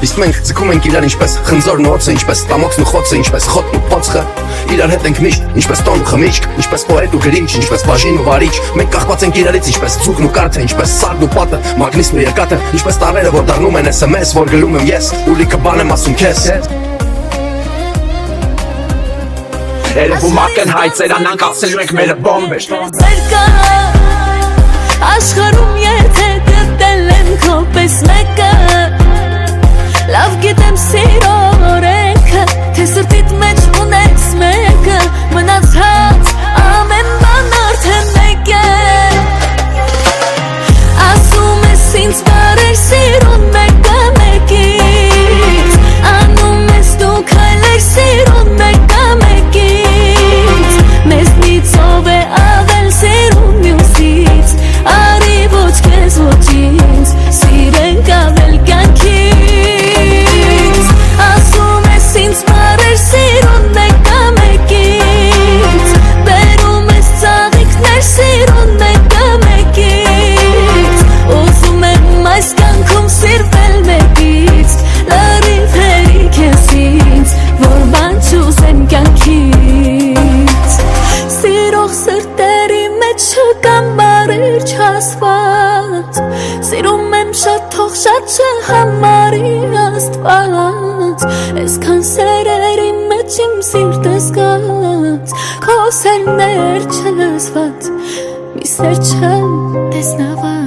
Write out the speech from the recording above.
Իսկ մենք ձգում ենք իրար ինչպես խնձորն ու օձը, ինչպես տամոքսն ու խոցը, ինչպես խոտն ու փոցխը։ Իրար հետ ենք միշտ, ինչպես տոն ու խմիչք, ինչպես պոետ ու գրիչ, ինչպես բաժին ու վարիչ։ Մենք կախված ենք իրարից, ինչպես ձուկն ու կարթը, ինչպես սարն ու պատը, մագնիսն ու երկաթը, ինչպես տարրերը, որ դառնում են SMS, որ գրում եմ ես, ու լիքը բան եմ ասում քեզ։ Երևում ակն հայցերանանք ասելու ենք մերը բոմբ է։ Աշխարհում եթե գտել եմ քո պես մեկը, լավ գիտեմ սիրո օրենքը, թե սրտիդ մեջ ունես մեկը, մնացած ամեն բան արդեն մեկ է։ Ասում ես ինձ բարեր սիրուն մեկը մեկից, անում ես դու քայլեր սիրուն մեկը մեկից, մեզնից ով է ավել սիրուն մյուսից, արի ոչ քեզ ոչ ինձ, սիրենք ավել կյանքից։ Ասում ես ինձ բարեր սիրուն մեկը մեկից, բերում ես ծաղիկներ սիրուն մեկը մեկից, ուզում եմ այս կյանքում սիրվել մեկից, լրիվ հերիք ես ինձ, որ բան չուզեմ կյանքից։ Սիրող սրտերի մեջ չկան բարեր չասված, սիրում եմ շատ թող շատ չհամարի Աստված, այսքան սերերի մեջ իմ սիրտը զգաց, քո սերներ չլսված, մի սեր չտեսնված։